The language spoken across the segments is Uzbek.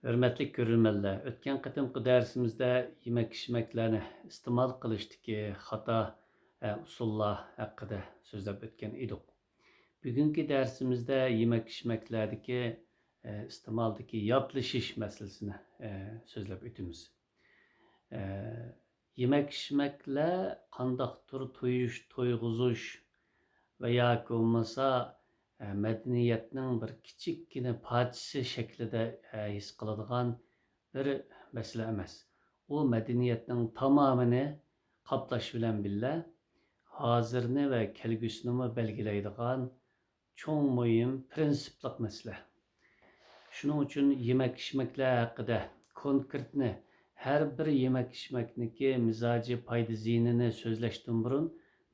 Hürmetli görürmenler, o'tgan qatimqi darsimizda yemek-ichmaklarni iste'mol qilishdagi xato usullar haqida so'zlab o'tgan edik. Bugungi darsimizda yemek-ichmaklardagi iste'moldagi yodlashish masalasini so'zlab o'tamiz. E, Yemek-ichmaklar qandoqdir to'yg'izish va yoki bo'lmasa madaniyatning bir kichikkina parchasi shaklida his qiladigan bir masala emas. U madaniyatning tamomini qoplash bilan birga hozirni va kelgusini belgilaydigan cho'ng muhim prinsipliq masala. Shuning uchun yemek-ichmaklar haqida konkretni har bir yemek-ichmakniki mizoji foyda ziyinini so'zlashdan burun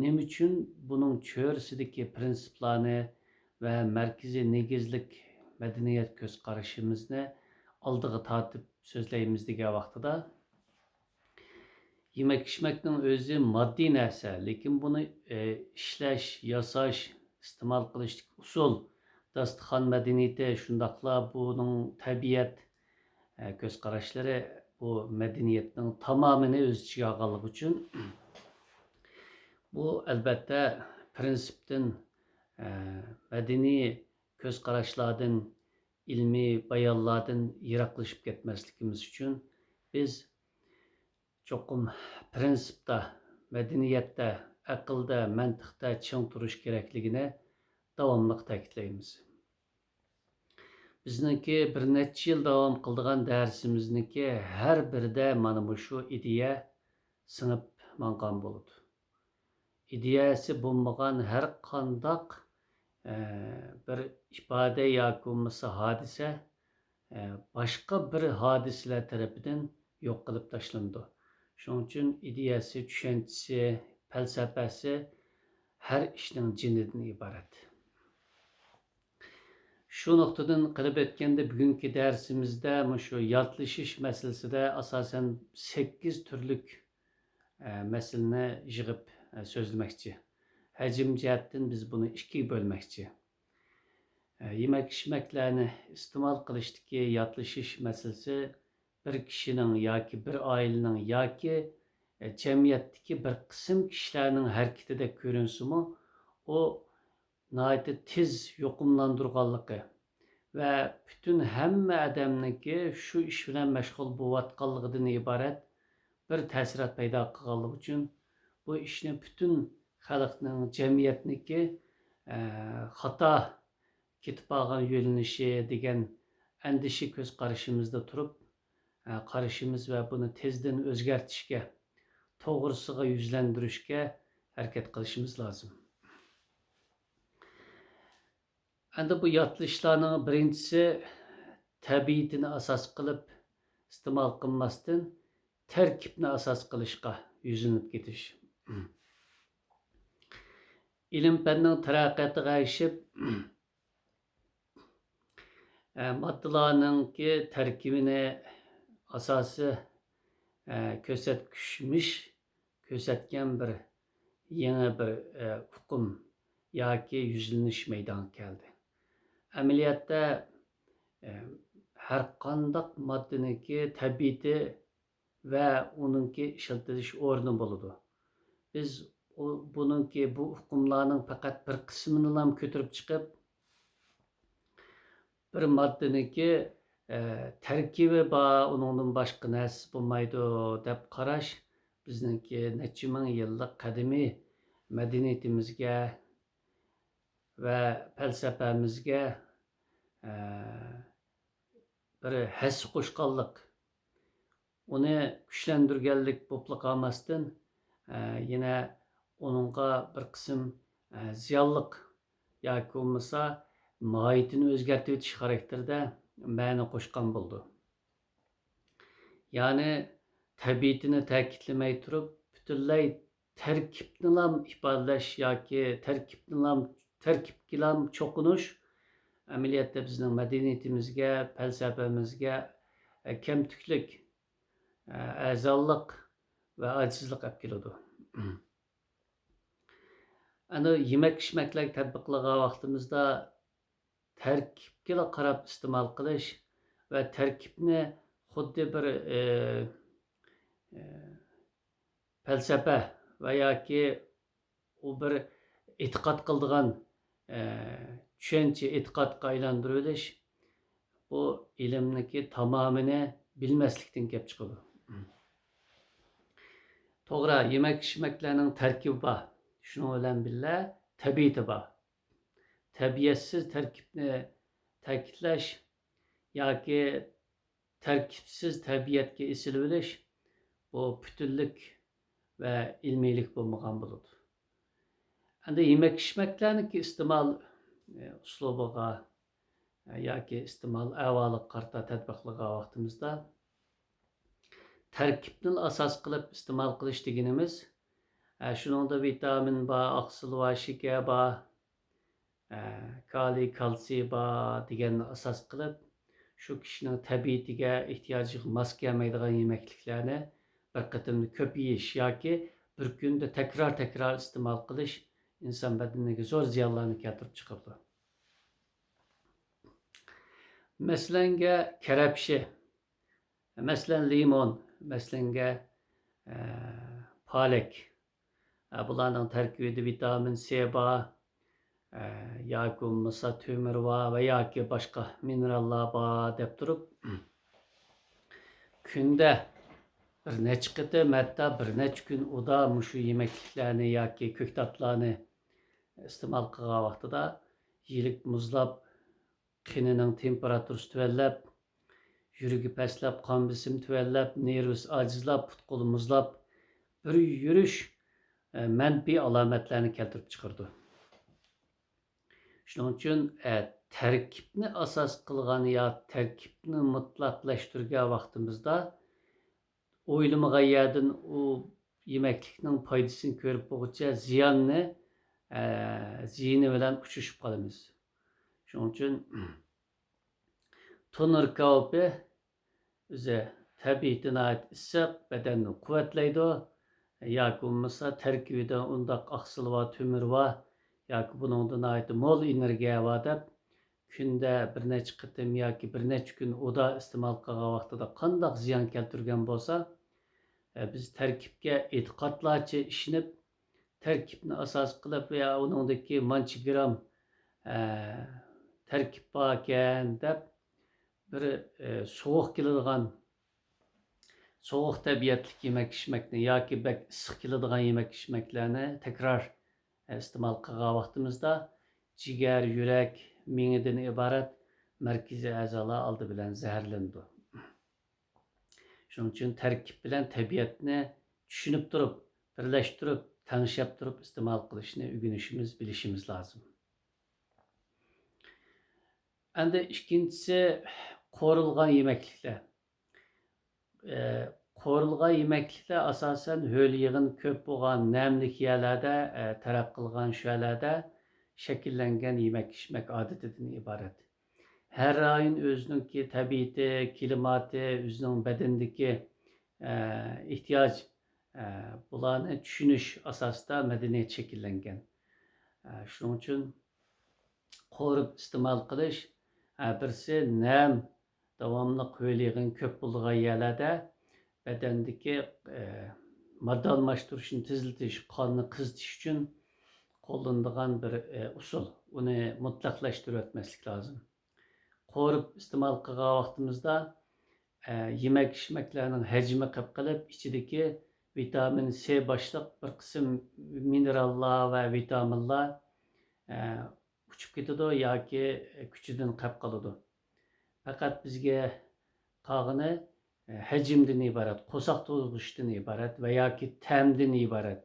nima uchun buning cho'rsidagi prinsiplarni ve merkezi negizlik medeniyet göz qarashimizni oldiga tortib so'zlaymiz degan vaqtida yemek ichmakning o'zi moddiy narsa, lekin buni ishlash, yasash, iste'mol qilishlik usul, dasturxon madaniyati, shundoqla buning tabiat ko'z qarashlari bu madaniyatning tamomini o'z ichiga olganligi uchun bu albatta prinsipdan madaniy ko'z qarashlardan, ilmiy bayonlardan yiroqlashib ketmasligimiz uchun biz cho'qim prinsipda, madaniyatda, aqlda, mantiqda ching turish kerakligini davomli ta'kidlaymiz. Bizniki bir necha yil davom qildigan darsimizniki har birida mana bu shu ideya singib mangan bo'ladi. İdeyası bulmagan her qandaq bir ifade yoki bo'lmasa hodisa boshqa bir hodisalar tarafidan yo'q qilib tashlandi. Shuning uchun ideyasi, tushunchasi, falsafasi har ishning jinidan iborat. Shu nuqtadan qilib o'tganda bugungi darsimizda shu yodlashish masalasida asosan 8 turlik masalani yig'ib so'zlamoqchi. Hacim jihatdan biz buni ikkiga bo'lmoqchi. Yemek-ichmaklarni iste'mol qilishdagi yodlashish masalasi bir kishining yoki bir oilaning yoki jamiyatdagi bir qism kishilarning harakatida ko'rinsimi, u nihoyatda tez yuqumlandirganligi va butun hamma odamniki shu ish bilan mashg'ul bo'layotganligidan iborat bir ta'sirot paydo qilganligi uchun bu ishni butun xalqning, jamiyatniki xato ketib qolgan yo'linishi degan andishi ko'z qarashimizda turib qarashimiz va buni tezdan o'zgartishga, to'g'risiga yuzlantirishga harakat qilishimiz lozim. Endi bu yodlashlarning birinchisi tabiatini asos qilib iste'mol qilmasdan tarkibni asos qilishga yüzünüp ketiş. İlim fənnin tərəqqiyatına erişib maddelerinin ki tərkibini asası kösetken bir yeni bir hukum yoki yüzleniş meydana geldi. Əməliyyatda her qandaq maddeniki tabiati ve onunki işletiliş ornu buludu. Biz bununki bu hukumlarının fakat bir kısmını kötürüp çıkıp bir maddeniki terkibi bağ onundan başka nersi bulmaydı dep qaraş bizniki neçə min yıllık kadimi medeniyetimizge ve felsefemizge bir hes qo'shqanlik onu güçlendirgenlik bopla kalmasın yine onunla bir kısım ziyallık yoki olmasa mahiyetini özgertib etiş karakterde ma'no qo'shgan bo'ldi. Yani tabiatini ta'kidlamay turib butunlay tarkibnilam ifodalash yoki tarkibga cho'qinish amaliyotda bizning madaniyatimizga, falsafamizga kamtuklik, azallık ve acizlik olib keladi. Ana yemek-ichmaklar tatbiqlagan vaqtimizda tarkibga qarab iste'mol qilish ve terkipni xuddi bir e, felsefe veya ki u bir e'tiqod qildigan tushuncha e'tiqodga aylantirilish bu ilmniki tamomini bilmaslikdan kelib chiqadi. To'g'ri, yemak-ichmaklarning tarkibi bor. Shuning bilan birga tabiati bor. Tabiatsiz tarkibni ta'kidlash yoki tarkibsiz tabiatga esilib olish bu butunlik va ilmiylik bo'lmagan bo'ladi. Endi yemak-ichmaklarniki iste'mol uslubiga yoki iste'mol ahvoliga qarata tadbiqlagan vaqtimizda tarkibni asos qilib iste'mol qilish deganimiz shuningda vitamin bor, oqsil va shakar bor, kaliy, kalsiy bor deganni asos qilib shu kishining tabiatiga ehtiyojiga mos kelmaydigan yemakliklarni bir qatimda ko'p yeyish yoki bir kunda takror iste'mol qilish inson badaniga zo'r ziyonlarni keltirib chiqardi. Masalanga karabshi, masalan limon, masalanga palak. Bularning tarkibida vitamin C bor, yoki bo'lmasa temir bor va yoki boshqa minerallar bor deb turib kunda bir necha qatim, hatto bir necha kun uda shu yemekliklarni yoki ko'ktatlarni iste'mol qilgan vaqtida yilik muzlab, qinining temperaturasi tuvanlab, yuragi pastlab, qon besimi tuvanlab, nervisi ojizlab, put-qo'li muzlab bir yurish manfiy alomatlarni keltirib chiqardi. Shuning uchun tarkibni asos qilgan yo tarkibni mutlaqlashtirgan vaqtimizda o'ylamagan yerdan u yemeklikning foydasini ko'rib bo'lguncha ziyni bilan uchishib qolamiz. Shuning uchun tonir kavupi o'zi tabiatan issiq, badanni quvvatlaydi yoki bo'lmasa tarkibida undaq oqsil va temir va yoki buningdan mo'l energiya va deb kunda bir necha qatim yoki bir necha kun uda iste'mol qilgan vaqtida qandoq ziyon keltirgan bo'lsa biz tarkibga e'tiqodlarcha ishinib tarkibni asos qilib va uningdagi mancha gram tarkib bor ekan deb bir sovuq keladigan sovuq tabiatli yemak-ichmakni yoki bak issiq keladigan yemak-ichmaklarni takror iste'mol qilgan vaqtimizda jigar, yurak, miyadan iborat markaziy a'zolar oldi bilan zaharlandi. Shuning uchun tarkib bilan tabiatni tushunib turib, birlashtirib, tanishib turib iste'mol qilishni o'rganishimiz, bilishimiz lozim. Endi ikkinchisi qo'rilgan yemekliklar. Qo'rilgan yemekliklar asosan ho'l yig'in ko'p bo'lgan namlik yerlarda taraf qilgan shu yerlarda shakllangan yemak-ichmak odatidan iborat. Her rayon o'zininki tabiati, klimati, o'zining badandagi ehtiyoj bularni tushunish asosida madaniyat shakllangan. Shuning uchun qo'rib iste'mol qilish birisi nam davomli ho'l yig'in ko'p bo'lgan yerlarda badandagi modda almashtirishni tezlatish, qonni qizitish uchun qo'llanilgan bir usul. Uni mutlaqlashtirib o'tmaslik lozim. Qo'rib iste'mol qilgan vaqtimizda yemak-ichmaklarning hajmi qilib qilib ichidagi vitamin C boshliq bir qism minerallar va vitaminlar uchib ketadi yoki kuchidan qolib qoladi. Faqat bizga qolgani hajmdan iborat, qo'saq to'zg'ishdan iborat va yoki ta'mdan iborat.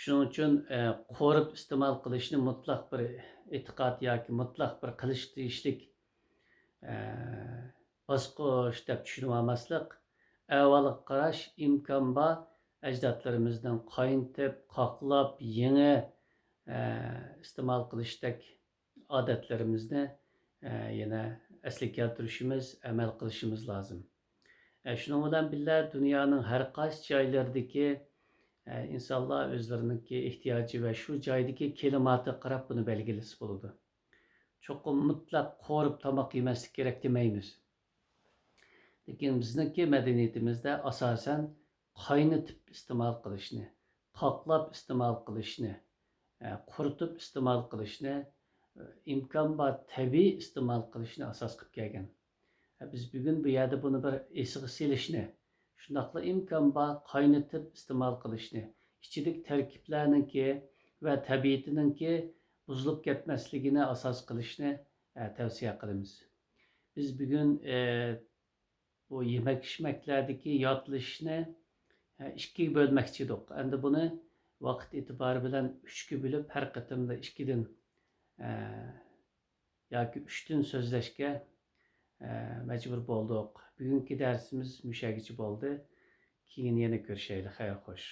Shuning uchun qo'rib iste'mol qilishni mutlaq bir e'tiqod yoki mutlaq bir qilish deyishlik bosqich deb tushunib olmaslik, avvalga qarash imkon bor ajdodlarimizdan qaynitib, qoqlab, yangi iste'mol qilishdek odatlarimizni yana asliga keltirishimiz, amal qilishimiz lozim. Shuning bilan birga dunyoning har qaysi joylaridagi insonlar o'zlarining ehtiyoji va shu joydagi klimatiga qarab buni belgilasa bo'ladi. cho'qim mutlaq qo'rib tomoq yemaslik kerak demaymiz. Lekin bizniki madaniyatimizda asosan qaynatib iste'mol qilishni, qoqlab iste'mol qilishni, quritib iste'mol qilishni, imkon bor tabiiy iste'mol qilishni asos qilib kelgan. Biz bugun bu yerda buni bir esiga selishni, shundoqla imkon bor qaynatib iste'mol qilishni, ichidagi tarkiblarniki va tabiatiniki buzilib ketmasligini asos qilishni tavsiya qilamiz. Biz bugun bu yemek içmeklerdeki yodlashni ikkiga bo'lmoqchi edik. Endi buni vaqt e'tibori bilan 3ga bo'lib, har qatimda 2dan yoki 3dan so'zlashga majbur bo'ldik. Bugungi darsimiz mushagicha bo'ldi. Keyin yana ko'rishaylik. Xayr xo'sh.